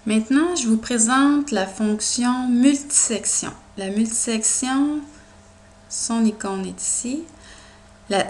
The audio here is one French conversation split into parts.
Maintenant, je vous présente la fonction multisection. La multisection, son icône est ici.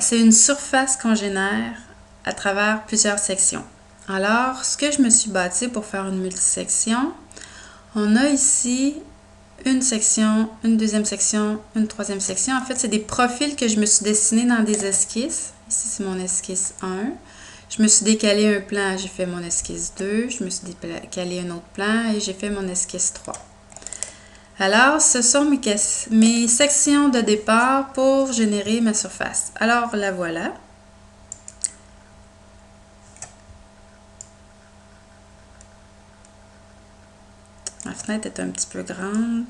C'est une surface qu'on génère à travers plusieurs sections. Alors, ce que je me suis bâti pour faire une multisection, on a ici une section, une deuxième section, une troisième section. En fait, c'est des profils que je me suis dessinés dans des esquisses. Ici, c'est mon esquisse 1. Je me suis décalé un plan, j'ai fait mon esquisse 2. Je me suis décalé un autre plan et j'ai fait mon esquisse 3. Alors, ce sont mes sections de départ pour générer ma surface. Alors, la voilà. Ma fenêtre est un petit peu grande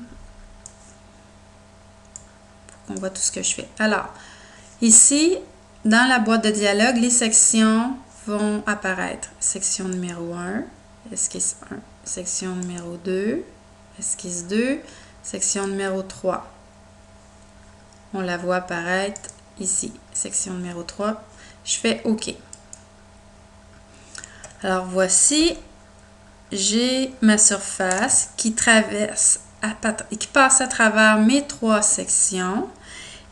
pour qu'on voit tout ce que je fais. Alors, ici, dans la boîte de dialogue, les sections vont apparaître. Section numéro 1, esquisse 1. Section numéro 2, esquisse 2. Section numéro 3. On la voit apparaître ici. Section numéro 3. Je fais OK. Alors, voici, j'ai ma surface qui traverse, qui passe à travers mes 3 sections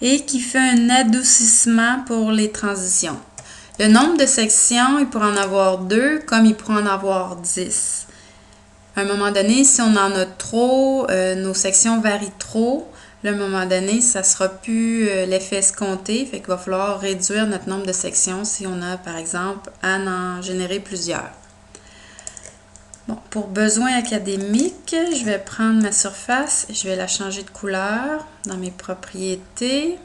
et qui fait un adoucissement pour les transitions. Le nombre de sections, il pourrait en avoir 2 comme il pourrait en avoir 10. À un moment donné, si on en a trop, nos sections varient trop, à un moment donné, ça ne sera plus l'effet escompté, fait qu'il va falloir réduire notre nombre de sections si on a, par exemple, à en générer plusieurs. Bon, pour besoin académique, je vais prendre ma surface et je vais la changer de couleur dans mes propriétés.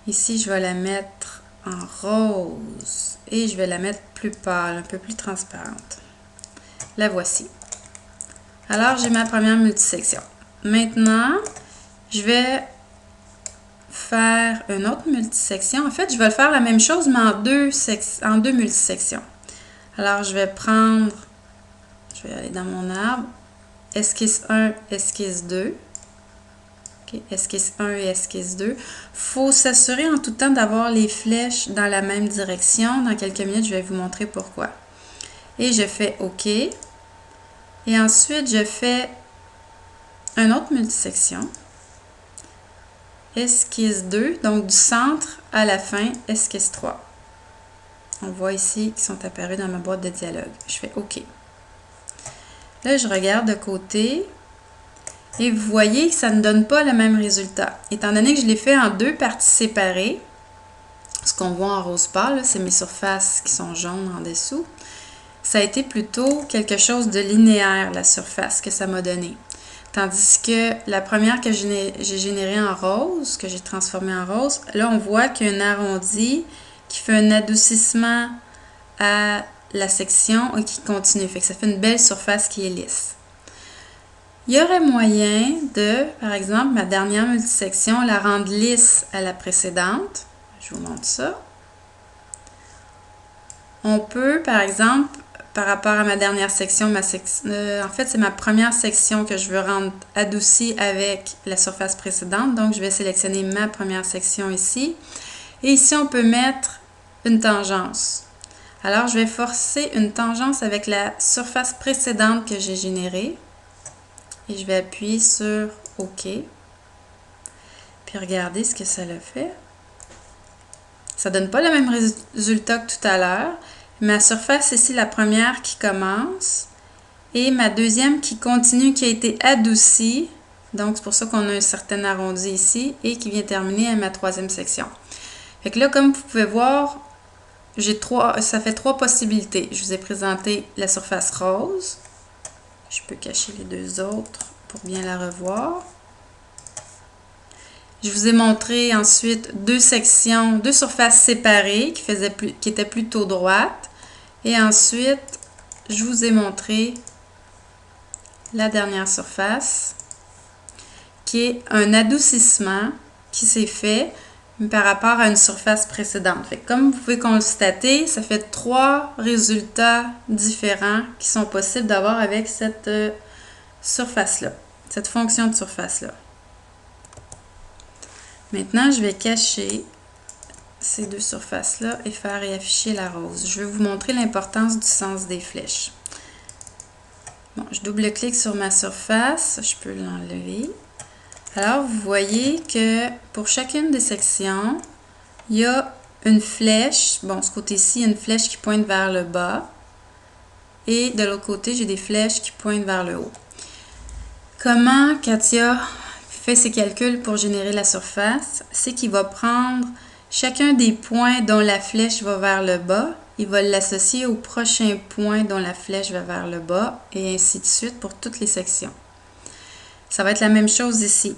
Ici, je vais la mettre en rose et je vais la mettre plus pâle, un peu plus transparente. La voici. Alors, j'ai ma première multisection. Maintenant, je vais faire une autre multisection. En fait, je vais faire la même chose, mais en deux multisections. Alors, je vais prendre, je vais aller dans mon arbre, esquisse 1, esquisse 2. Okay, esquisse 1 et esquisse 2. Il faut s'assurer en tout temps d'avoir les flèches dans la même direction. Dans quelques minutes, je vais vous montrer pourquoi. Et je fais OK. Et ensuite, je fais une autre multisection. Esquisse 2, donc du centre à la fin, esquisse 3. On voit ici qu'ils sont apparus dans ma boîte de dialogue. Je fais OK. Là, je regarde de côté et vous voyez que ça ne donne pas le même résultat. Étant donné que je l'ai fait en 2 parties séparées, ce qu'on voit en rose pâle, c'est mes surfaces qui sont jaunes en dessous. Ça a été plutôt quelque chose de linéaire, la surface que ça m'a donné. Tandis que la première que j'ai générée en rose, que j'ai transformée en rose, là, on voit qu'il y a un arrondi qui fait un adoucissement à la section et qui continue. Fait que ça fait une belle surface qui est lisse. Il y aurait moyen de, par exemple, ma dernière multisection, la rendre lisse à la précédente. Je vous montre ça. On peut, par exemple, par rapport à ma dernière section, en fait, c'est ma première section que je veux rendre adoucie avec la surface précédente. Donc, je vais sélectionner ma première section ici. Et ici, on peut mettre une tangence. Alors, je vais forcer une tangence avec la surface précédente que j'ai générée. Et je vais appuyer sur OK. Puis, regardez ce que ça le fait. Ça ne donne pas le même résultat que tout à l'heure. Ma surface ici, la première qui commence et ma deuxième qui continue, qui a été adoucie. Donc, c'est pour ça qu'on a un certain arrondi ici et qui vient terminer à ma troisième section. Fait que là, comme vous pouvez voir, ça fait 3 possibilités. Je vous ai présenté la surface rose. Je peux cacher les 2 autres pour bien la revoir. Je vous ai montré ensuite 2 sections, 2 surfaces séparées qui étaient plutôt droites. Et ensuite, je vous ai montré la dernière surface qui est un adoucissement qui s'est fait par rapport à une surface précédente. Fait que comme vous pouvez constater, ça fait 3 résultats différents qui sont possibles d'avoir avec cette surface-là, cette fonction de surface-là. Maintenant, je vais cacher ces 2 surfaces-là et faire réafficher la rose. Je vais vous montrer l'importance du sens des flèches. Bon, je double-clique sur ma surface, je peux l'enlever. Alors, vous voyez que pour chacune des sections, il y a une flèche. Bon, ce côté-ci, il y a une flèche qui pointe vers le bas. Et de l'autre côté, j'ai des flèches qui pointent vers le haut. Comment Katia fait ses calculs pour générer la surface? C'est qu'il va prendre chacun des points dont la flèche va vers le bas. Il va l'associer au prochain point dont la flèche va vers le bas et ainsi de suite pour toutes les sections. Ça va être la même chose ici.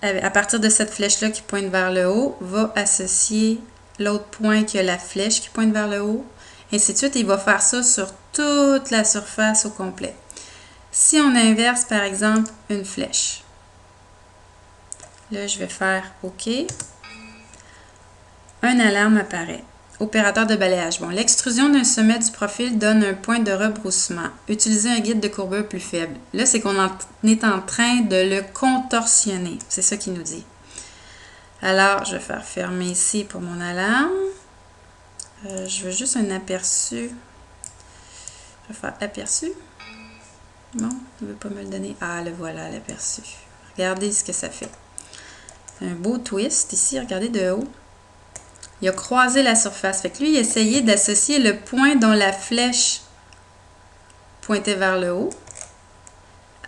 À partir de cette flèche-là qui pointe vers le haut, va associer l'autre point qui a la flèche qui pointe vers le haut. Ainsi de suite, il va faire ça sur toute la surface au complet. Si on inverse, par exemple, une flèche, là, je vais faire OK. Un alarme apparaît. Opérateur de balayage. Bon, l'extrusion d'un sommet du profil donne un point de rebroussement. Utilisez un guide de courbure plus faible. Là, c'est qu'on est en train de le contorsionner. C'est ça qu'il nous dit. Alors, je vais faire fermer ici pour mon alarme. Je veux juste un aperçu. Je vais faire aperçu. Non, il ne veut pas me le donner. Ah, le voilà, l'aperçu. Regardez ce que ça fait. Un beau twist ici, regardez de haut. Il a croisé la surface. Fait que lui, il a essayé d'associer le point dont la flèche pointait vers le haut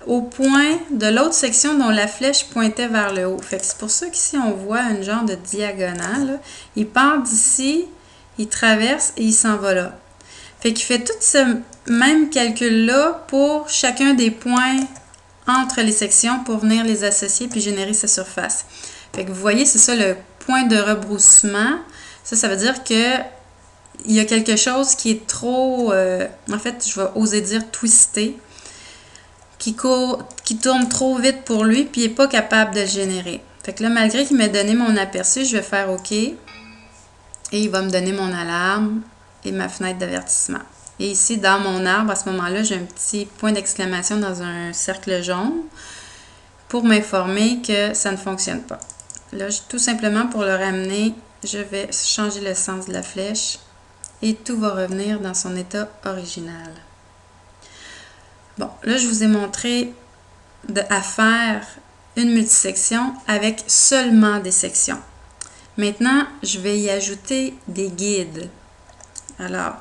au point de l'autre section dont la flèche pointait vers le haut. Fait que c'est pour ça qu'ici, on voit un genre de diagonale. Là. Il part d'ici, il traverse et il s'en va là. Fait qu'il fait tout ce même calcul-là pour chacun des points entre les sections pour venir les associer puis générer sa surface. Fait que vous voyez, c'est ça le point de rebroussement. Ça veut dire que il y a quelque chose qui est trop, en fait, je vais oser dire twisté, qui tourne trop vite pour lui, puis il n'est pas capable de le générer. Fait que là, malgré qu'il m'ait donné mon aperçu, je vais faire OK. Et il va me donner mon alarme et ma fenêtre d'avertissement. Et ici, dans mon arbre, à ce moment-là, j'ai un petit point d'exclamation dans un cercle jaune pour m'informer que ça ne fonctionne pas. Là, tout simplement pour le ramener, je vais changer le sens de la flèche et tout va revenir dans son état original. Bon, là, je vous ai montré à faire une multisection avec seulement des sections. Maintenant, je vais y ajouter des guides. Alors,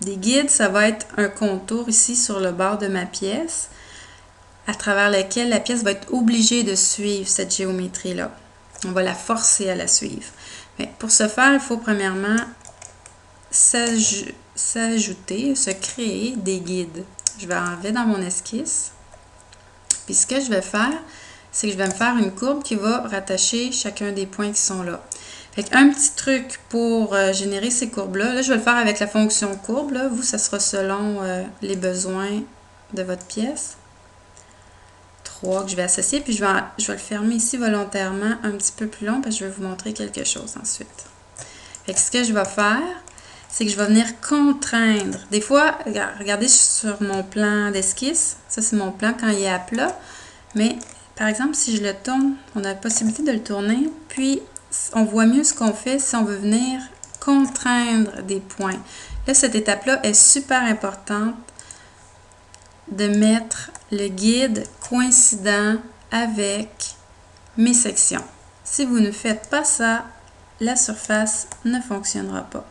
des guides, ça va être un contour ici sur le bord de ma pièce à travers lequel la pièce va être obligée de suivre cette géométrie-là. On va la forcer à la suivre. Mais pour ce faire, il faut premièrement s'ajouter, se créer des guides. Je vais enlever dans mon esquisse. Puis ce que je vais faire, c'est que je vais me faire une courbe qui va rattacher chacun des points qui sont là. Fait qu'un petit truc pour générer ces courbes-là, là, je vais le faire avec la fonction courbe. Là. Vous, ça sera selon les besoins de votre pièce. 3 que je vais associer, puis je vais le fermer ici volontairement un petit peu plus long parce que je vais vous montrer quelque chose ensuite. Fait que ce que je vais faire, c'est que je vais venir contraindre. Des fois, regardez sur mon plan d'esquisse, ça c'est mon plan quand il est à plat, mais par exemple, si je le tourne, on a la possibilité de le tourner, puis on voit mieux ce qu'on fait si on veut venir contraindre des points. Là, cette étape-là est super importante de mettre le guide coïncident avec mes sections. Si vous ne faites pas ça, la surface ne fonctionnera pas.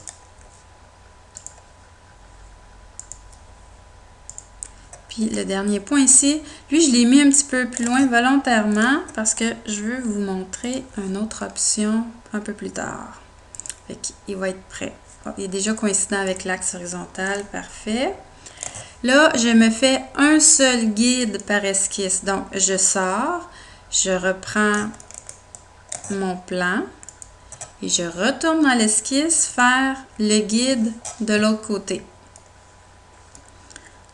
Puis le dernier point ici, lui je l'ai mis un petit peu plus loin volontairement parce que je veux vous montrer une autre option un peu plus tard. Fait qu'il va être prêt. Bon, il est déjà coïncident avec l'axe horizontal, parfait. Là, je me fais un seul guide par esquisse. Donc, je sors, je reprends mon plan et je retourne dans l'esquisse faire le guide de l'autre côté.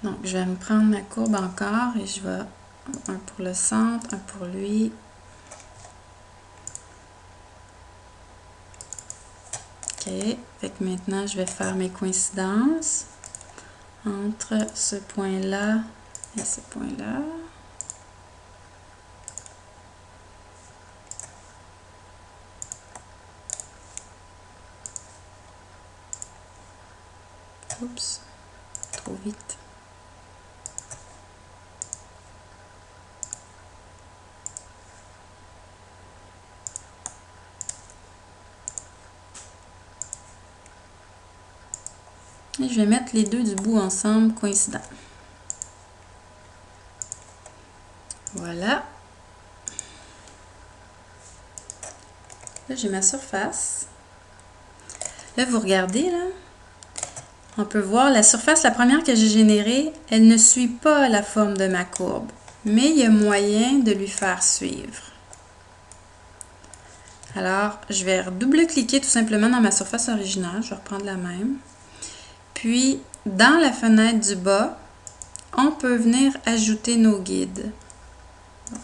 Donc, je vais me prendre ma courbe encore et je vais un pour le centre, un pour lui. OK. Fait que maintenant, je vais faire mes coïncidences entre ce point-là et ce point-là. Oups, trop vite. Et je vais mettre les deux du bout ensemble, coïncidents. Voilà. Là, j'ai ma surface. Là, vous regardez, là. On peut voir la surface, la première que j'ai générée, elle ne suit pas la forme de ma courbe. Mais il y a moyen de lui faire suivre. Alors, je vais double-cliquer tout simplement dans ma surface originale. Je vais reprendre la même. Puis, dans la fenêtre du bas, on peut venir ajouter nos guides.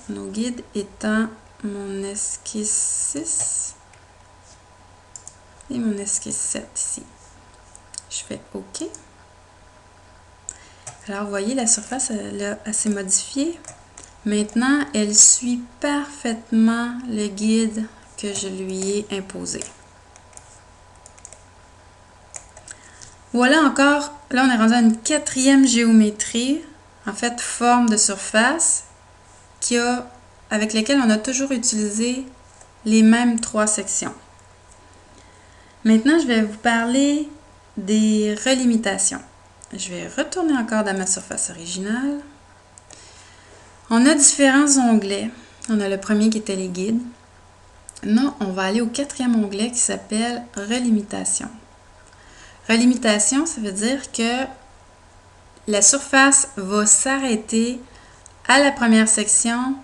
Nos guides étant mon esquisse 6 et mon esquisse 7 ici. Je fais OK. Alors, vous voyez, la surface, elle s'est modifiée. Maintenant, elle suit parfaitement le guide que je lui ai imposé. Voilà encore, là on est rendu à une quatrième géométrie, en fait forme de surface, avec lesquelles on a toujours utilisé les mêmes 3 sections. Maintenant, je vais vous parler des relimitations. Je vais retourner encore dans ma surface originale. On a différents onglets. On a le premier qui était les guides. Non, on va aller au 4e onglet qui s'appelle Relimitation. Relimitation, ça veut dire que la surface va s'arrêter à la première section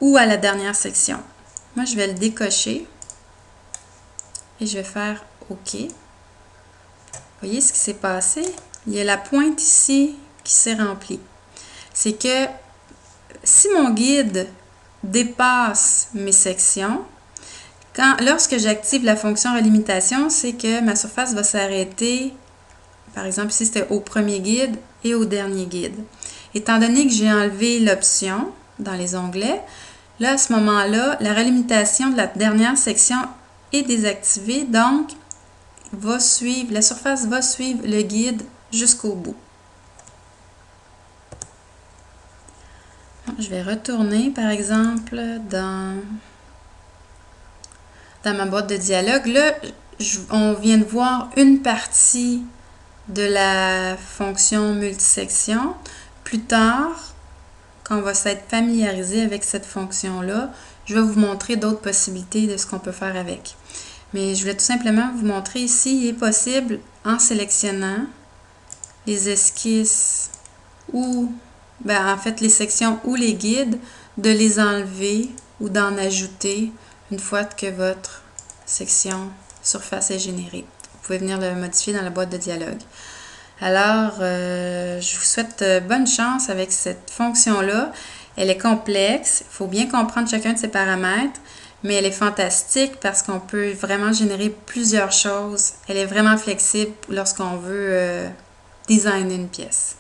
ou à la dernière section. Moi, je vais le décocher et je vais faire OK. Vous voyez ce qui s'est passé? Il y a la pointe ici qui s'est remplie. C'est que si mon guide dépasse mes sections, lorsque j'active la fonction relimitation, c'est que ma surface va s'arrêter, par exemple ici c'était au premier guide et au dernier guide. Étant donné que j'ai enlevé l'option dans les onglets, là à ce moment-là, la relimitation de la dernière section est désactivée, donc la surface va suivre le guide jusqu'au bout. Je vais retourner par exemple dans ma boîte de dialogue. Là, on vient de voir une partie de la fonction multisection. Plus tard, quand on va s'être familiarisé avec cette fonction-là, je vais vous montrer d'autres possibilités de ce qu'on peut faire avec. Mais je voulais tout simplement vous montrer ici, il est possible, en sélectionnant les esquisses ou, en fait, les sections ou les guides, de les enlever ou d'en ajouter une fois que votre section surface est générée. Vous pouvez venir le modifier dans la boîte de dialogue. Alors, je vous souhaite bonne chance avec cette fonction-là. Elle est complexe, il faut bien comprendre chacun de ses paramètres, mais elle est fantastique parce qu'on peut vraiment générer plusieurs choses. Elle est vraiment flexible lorsqu'on veut designer une pièce.